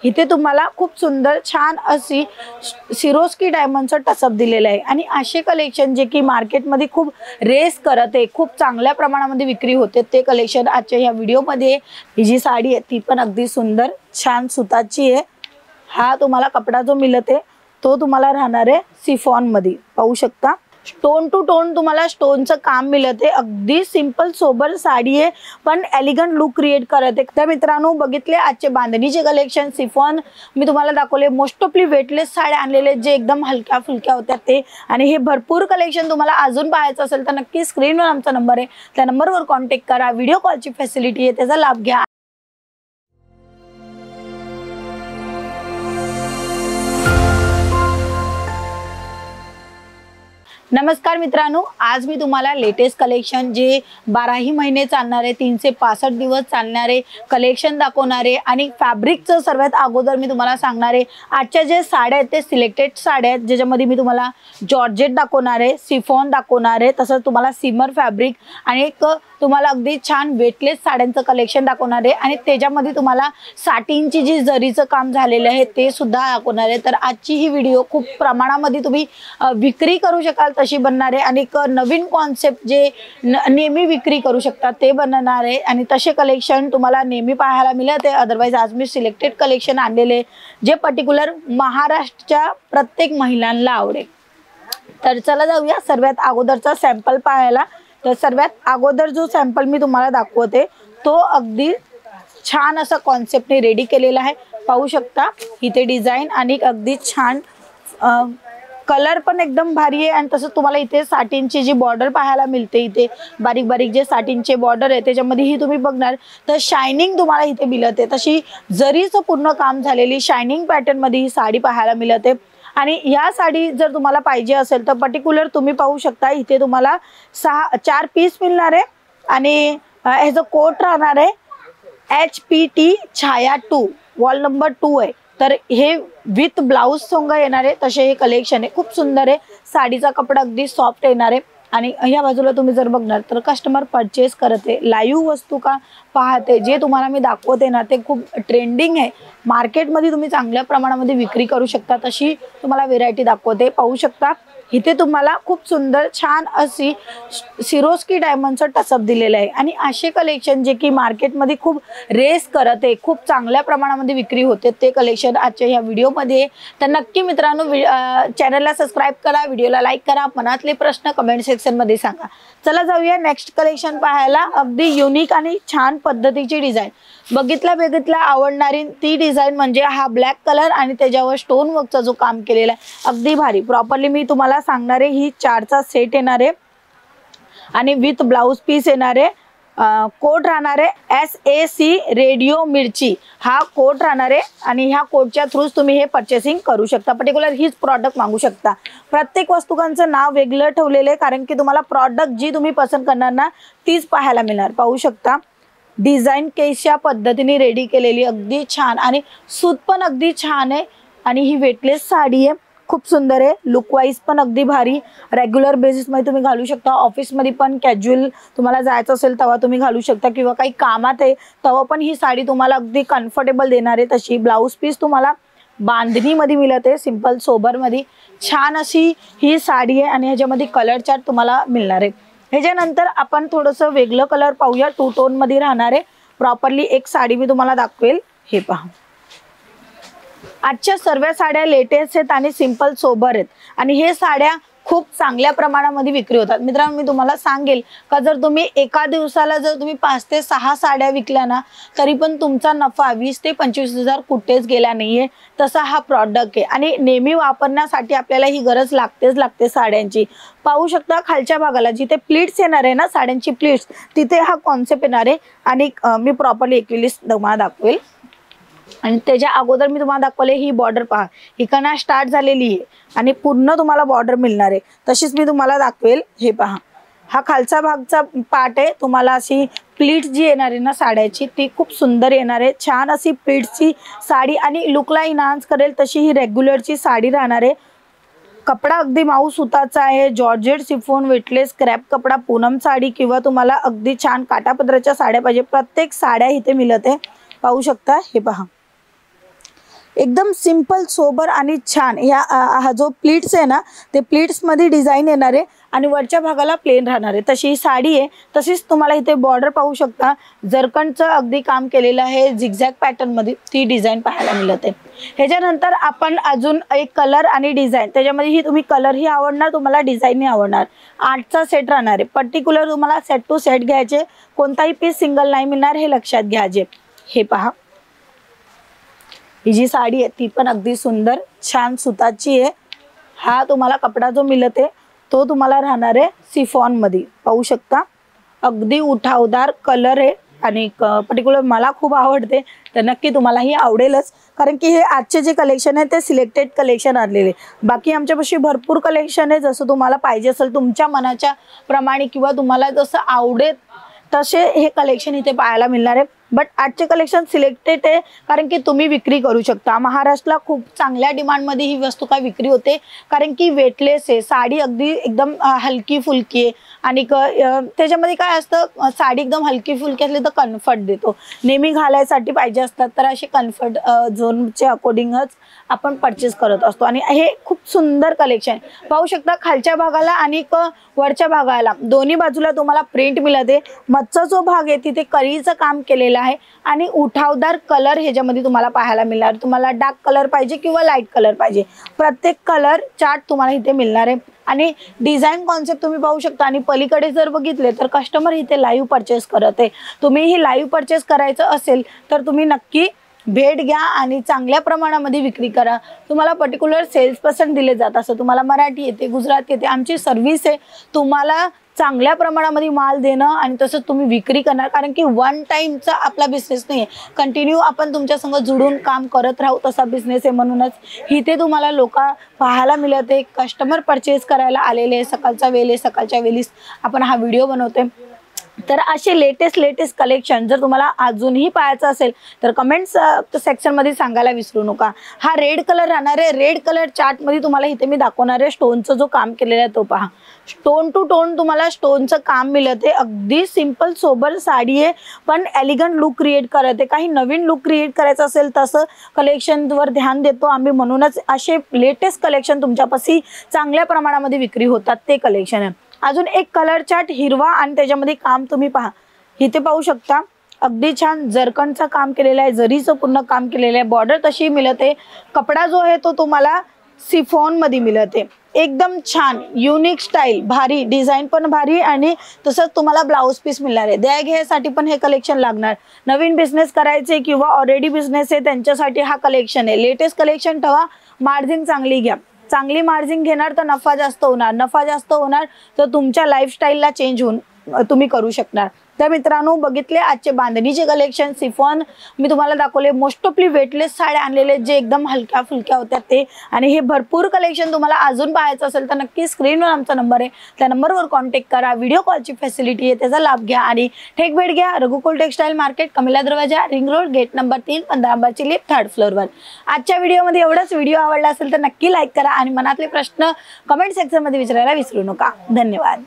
इथे तुम्हाला खूप सुंदर छान अशी सिरोस्की डायमंडचं टसअप दिलेलं आहे आणि असे कलेक्शन जे की मार्केटमध्ये खूप रेस करत आहे, खूप चांगल्या प्रमाणामध्ये विक्री होते, ते कलेक्शन आजच्या ह्या व्हिडिओमध्ये ही जी साडी आहे ती पण अगदी सुंदर छान सुताची आहे। हा तुम्हाला कपडा जो मिळत आहे तो तुम्हाला राहणार आहे सिफॉन मध्ये। पाहू शकता स्टोन टू टोन तुम्हाला स्टोनचं काम मिळत आहे। अगदी सिंपल सोबर साडी आहे पण एलिगंट लुक क्रिएट करत आहे। तर मित्रांनो बघितले आजचे बांधणीचे कलेक्शन सिफॉन मी तुम्हाला दाखवले। मोस्ट ऑफली वेटलेस साड्या आणलेले जे एकदम हलक्या फुलक्या होत्या ते, आणि हे भरपूर कलेक्शन तुम्हाला अजून पाहायचं असेल तर नक्की स्क्रीनवर आमचा नंबर आहे, त्या नंबरवर कॉन्टॅक्ट करा। व्हिडिओ कॉलची फॅसिलिटी आहे त्याचा लाभ घ्या। नमस्कार मित्रांनो, आज मी तुम्हाला लेटेस्ट कलेक्शन जे 12ही महिने चालणारे 365 दिवस चालणारे कलेक्शन दाखवणारे आणि फॅब्रिकचं सर्वात अगोदर मी तुम्हाला सांगणार आहे। आजच्या जे साड्या आहेत ते सिलेक्टेड साड्या आहेत ज्याच्यामध्ये मी तुम्हाला जॉर्जेट दाखवणार आहे, सिफॉन दाखवणार आहे, तसंच तुम्हाला सिमर फॅब्रिक आणि एक तुम्हाला अगदी छान वेटलेस साड्यांचं कलेक्शन दाखवणार आहे आणि त्याच्यामध्ये तुम्हाला साटिनची जी जरीचं काम झालेलं आहे ते सुद्धा दाखवणार आहे। तर आजची ही व्हिडिओ खूप प्रमाणामध्ये तुम्ही विक्री करू शकाल तशी बनणार आहे आणि एक नवीन कॉन्सेप्ट जे नेहमी विक्री करू शकता ते बनणार आहे आणि तसे कलेक्शन तुम्हाला नेहमी पाहायला मिळत आहे। अदरवाइज आज मी सिलेक्टेड कलेक्शन आणलेले जे पर्टिक्युलर महाराष्ट्राच्या प्रत्येक महिलांना आवडेल। तर चला जाऊया सर्वात अगोदरचा सॅम्पल पाहायला। तर सर्वात अगोदर जो सॅम्पल मी तुम्हाला दाखवते तो अगदी छान असा कॉन्सेप्टने रेडी केलेला आहे। पाहू शकता इथे डिझाइन आणि अगदी छान कलर पण एकदम भारी आहे आणि तसंच तुम्हाला इथे साटिनची जी बॉर्डर पाहायला मिळते, इथे बारीक बारीक जे साटिनचे बॉर्डर आहे त्याच्यामध्ये ही तुम्ही बघणार तर शायनिंग तुम्हाला इथे मिळत आहे। तशी जरीचं पूर्ण काम झालेली शायनिंग पॅटर्न मध्ये ही साडी पाहायला मिळत आहे आणि या साडी जर तुम्हाला पाहिजे असेल तर पर्टिक्युलर तुम्ही पाहू शकता इथे तुम्हाला 4 पीस मिळणार आहे आणि ह्याचं कोट राहणार आहे HPT छाया 2 वॉल नंबर 2 आहे। तर हे विथ ब्लाउज सोंग येणार आहे तसे हे कलेक्शन आहे, खूप सुंदर आहे। साडीचा कपडा अगदी सॉफ्ट येणार आहे आणि ह्या बाजूला तुम्ही जर बघणार तर कस्टमर परचेस करते लाईव्ह वस्तू का पाहते, जे तुम्हाला मी दाखवते ना ते खूप ट्रेंडिंग आहे, मार्केटमध्ये तुम्ही चांगल्या प्रमाणामध्ये विक्री करू शकता तशी तुम्हाला व्हेरायटी दाखवते। पाहू शकता इथे तुम्हाला खूप सुंदर छान अशी सिरोस्की डायमंडचं टसअप दिलेलं आहे आणि असे कलेक्शन जे की मार्केटमध्ये खूप रेस करत आहे, खूप चांगल्या प्रमाणामध्ये विक्री होते, ते कलेक्शन आजच्या ह्या व्हिडिओमध्ये। तर नक्की मित्रांनो चॅनलला सबस्क्राईब करा, व्हिडिओला लाईक करा, मनातले प्रश्न कमेंट सेक्शनमध्ये सांगा। चला जाऊया नेक्स्ट कलेक्शन पाहायला। अगदी युनिक आणि छान पद्धतीची डिझाइन बघितल्या आवडणारी ती डिझाइन म्हणजे हा ब्लॅक कलर आणि त्याच्यावर स्टोन वर्कचा जो काम केलेला आहे अगदी भारी। प्रॉपरली मी तुम्हाला सांगणार आहे ही 4चा सेट येणार आहे आणि विथ ब्लाउज पीस येणार आहे। कोड राहणार आहे SAC रेडिओ मिरची हा कोड राहणार आहे आणि ह्या कोडच्या थ्रूच तुम्ही हे परचेसिंग करू शकता। पर्टिक्युलर हीच प्रॉडक्ट मागू शकता। प्रत्येक वस्तूकांचं नाव वेगळं ठेवलेलं आहे कारण की तुम्हाला प्रॉडक्ट जी तुम्ही पसंत करणार ना तीच पाहायला मिळणार। पाहू शकता डिझाइन कशा पद्धतीने रेडी केलेली अगदी छान आणि सूत पण अगदी छान आहे आणि ही वेटलेस साडी आहे, खूप सुंदर आहे। लुक वाईज पण अगदी भारी, रेग्युलर बेसिस मध्ये तुम्ही घालू शकता, ऑफिस मध्ये पण कॅज्युअल तुम्हाला जायचं असेल तेव्हा तुम्ही घालू शकता किंवा काही कामात आहे तेव्हा पण ही साडी तुम्हाला अगदी कम्फर्टेबल देणार आहे। तशी ब्लाउज पीस तुम्हाला बांधणीमध्ये मिळत आहे, सिंपल सोबर मध्ये छान अशी ही साडी आहे आणि ह्याच्यामध्ये कलर चार्ट तुम्हाला मिळणार आहे। ह्याच्यानंतर आपण थोडंसं वेगळं कलर पाहूया, 2 टोन मध्ये राहणार आहे। प्रॉपरली एक साडी मी तुम्हाला दाखवेल, हे पहा। आजच्या सर्व साड्या लेटेस्ट आहेत आणि सिंपल सोबर आहेत आणि हे साड्या खूप चांगल्या प्रमाणामध्ये विक्री होतात। मित्रांनो मी तुम्हाला सांगेल का जर तुम्ही एका दिवसाला जर तुम्ही 5 ते 6 साड्या विकल्या ना तरी पण तुमचा नफा 20 ते 25 हजार कुठेच गेला नाहीये, तसा हा प्रॉडक्ट आहे आणि नेहमी वापरण्यासाठी आपल्याला ही गरज लागते साड्यांची। पाहू शकता खालच्या भागाला जिथे प्लीट्स येणार आहे ना साड्यांची प्लीट्स तिथे हा कॉन्सेप्ट येणार आहे आणि मी प्रॉपरली एकविलीस तुम्हाला दाखवेल आणि त्याच्या अगोदर मी तुम्हाला दाखवले ही बॉर्डर पहा, इकडनं स्टार्ट झालेली आहे आणि पूर्ण तुम्हाला बॉर्डर मिळणार आहे। तशीच मी तुम्हाला दाखवेल, हे पहा हा खालचा भागचा पार्ट आहे, तुम्हाला अशी प्लीट्स जी येणार आहे ना साड्याची ती खूप सुंदर येणार आहे, छान अशी प्लीट्सची साडी आणि लुकला इन्हान्स करेल तशी ही रेग्युलरची साडी राहणार आहे। कपडा अगदी माऊ सुताचा आहे, जॉर्जेट सिफॉन वेटलेस क्रॅप कपडा, पूनम साडी किंवा तुम्हाला अगदी छान काटापदराच्या साड्या पाहिजे प्रत्येक साड्या इथे मिळत आहे। पाहू शकता हे पहा एकदम सिंपल सोबर आणि छान ह्या हा जो प्लीट्स आहे ना ते प्लीट्समध्ये डिझाईन येणार आहे आणि वरच्या भागाला प्लेन राहणार आहे. तशी ही साडी आहे. तशीच तुम्हाला इथे बॉर्डर पाहू शकता, जरकणचं अगदी काम केलेलं आहे झिगझॅग पॅटर्नमध्ये, ती डिझाईन पाहायला मिळते. ह्याच्यानंतर आपण अजून एक कलर आणि डिझाईन, त्याच्यामध्ये ही तुम्ही कलरही आवडणार, तुम्हाला डिझाईनही आवडणार. 8चा सेट राहणार आहे. पर्टिक्युलर तुम्हाला सेट टू सेट घ्यायचे, कोणताही पीस सिंगल नाही मिळणार हे लक्षात घ्यायचे. हे पहा, ही जी साडी आहे ती पण अगदी सुंदर छान सुताची आहे. हा तुम्हाला कपडा जो मिळते तो तुम्हाला राहणार आहे सिफॉन मध्ये, पाहू शकता अगदी उठावदार कलर आहे आणि पर्टिक्युलर मला खूप आवडते, तर नक्की तुम्हालाही आवडेलच. कारण की हे आजचे जे कलेक्शन आहे ते सिलेक्टेड कलेक्शन आणलेले. बाकी आमच्यापाशी भरपूर कलेक्शन आहे, जसं तुम्हाला पाहिजे असेल तुमच्या मनाच्या प्रमाणे किंवा तुम्हाला जसं आवडेल तसे हे कलेक्शन इथे पाहायला मिळणार आहे. बट आजचे कलेक्शन सिलेक्टेड आहे कारण की तुम्ही विक्री करू शकता. महाराष्ट्राला खूप चांगल्या डिमांडमध्ये ही वस्तू काय विक्री होते, कारण की वेटलेस आहे, साडी अगदी एकदम हलकी फुलकी आहे आणि त्याच्यामध्ये काय असतं, साडी एकदम हलकी फुलकी असली तर कम्फर्ट देतो, नेहमी घालायसाठी पाहिजे असतात, तर असे कम्फर्ट झोनचे अकॉर्डिंगच आपण परचेस करत असतो. आणि हे खूप सुंदर कलेक्शन पाहू शकता, खालच्या भागाला आणि वरच्या भागाला दोन्ही बाजूला तुम्हाला प्रिंट मिळते. मधचा जो भाग आहे तिथे करीचं काम केलेलं आहे आणि उठावदार कलर ह्याच्यामध्ये तुम्हाला पाहायला मिळणार. तुम्हाला डार्क कलर पाहिजे किंवा लाईट कलर पाहिजे, प्रत्येक कलर चार्ट तुम्हाला इथे मिळणार आहे. आणि डिझाईन कॉन्सेप्ट तुम्ही पाहू शकता. आणि पलीकडे जर बघितले तर कस्टमर इथे लाईव्ह परचेस करत आहे. तुम्ही ही लाईव्ह परचेस करायचं असेल तर तुम्ही नक्की भेट घ्या आणि चांगल्या प्रमाणामध्ये विक्री करा. तुम्हाला पर्टिक्युलर सेल्स पर्सन दिले जात असं, तुम्हाला मराठी येते, गुजराती येते, आमची सर्व्हिस आहे तुम्हाला चांगल्या प्रमाणामध्ये माल देणं आणि तसंच तुम्ही विक्री करणार. कारण की वन टाईमचा आपला बिझनेस नाही आहे, कंटिन्यू आपण तुमच्या संग जुडून काम करत राहू तसा बिझनेस आहे. म्हणूनच इथे तुम्हाला लोक पाहायला मिळते, कस्टमर परचेस करायला आलेले, सकाळच्या वेळेस सकाळच्या वेळेस आपण हा व्हिडिओ बनवतोय. तर असे लेटेस्ट कलेक्शन जर तुम्हाला अजूनही पाहायचं असेल तर कमेंट्स सेक्शनमध्ये सांगायला विसरू नका. हा रेड कलर राहणार आहे. रेड कलर चार्टमध्ये तुम्हाला इथे मी दाखवणार आहे स्टोनचं जो काम केलेलं आहे तो पहा. टोन टू टोन तुम्हाला स्टोनचं काम मिळते. अगदी सिंपल सोबर साडी आहे पण एलिगंट लुक क्रिएट करत आहे. काही नवीन लुक क्रिएट करायचं असेल तसं कलेक्शनवर ध्यान देतो आम्ही, म्हणूनच असे लेटेस्ट कलेक्शन तुमच्यापाशी चांगल्या प्रमाणामध्ये विक्री होतात ते कलेक्शन आहे. अजून एक कलर चार्ट हिरवा आणि त्याच्यामध्ये काम तुम्ही पहा, इथे पाहू शकता अगदी छान जरकणचं काम केलेलं आहे, जरीचं पूर्ण काम केलेलं आहे. बॉर्डर तशी मिळते. कपडा जो आहे तो तुम्हाला सिफॉन मध्ये मिळते. एकदम छान युनिक स्टाईल, भारी डिझाईन पण भारी आणि तसंच तुम्हाला ब्लाऊज पीस मिळणार आहे. द्या घ्यायसाठी पण हे कलेक्शन लागणार. नवीन बिझनेस करायचे किंवा ऑलरेडी बिझनेस आहे त्यांच्यासाठी हा कलेक्शन आहे. लेटेस्ट कलेक्शन ठेवा, मार्जिन चांगली घ्या. चांगली मार्जिन घेणार तर नफा जास्त होणार, नफा जास्त होणार तर तुमच्या लाईफस्टाईलला चेंज होऊन तुम्ही करू शकणार. तर मित्रांनो बघितले आजचे बांधणीचे कलेक्शन, सिफॉन मी तुम्हाला दाखवले, मोस्ट ऑफली वेटलेस साड्या आणलेले जे एकदम हलक्या फुलक्या होत्या ते. आणि हे भरपूर कलेक्शन तुम्हाला अजून पाहायचं असेल तर नक्की स्क्रीनवर आमचा नंबर आहे, त्या नंबरवर कॉन्टॅक्ट करा. व्हिडिओ कॉलची फॅसिलिटी आहे, त्याचा लाभ घ्या आणि ठेक भेट घ्या. रघुकुल टेक्सटाईल मार्केट, कमिला दरवाजा, रिंग रोड, गेट नंबर 3, 15 नंबरची लिफ्ट, 3rd फ्लोअरवर. आजच्या व्हिडिओमध्ये एवढंच. व्हिडिओ आवडला असेल तर नक्की लाईक करा आणि मनातले प्रश्न कमेंट सेक्शनमध्ये विचारायला विसरू नका. धन्यवाद.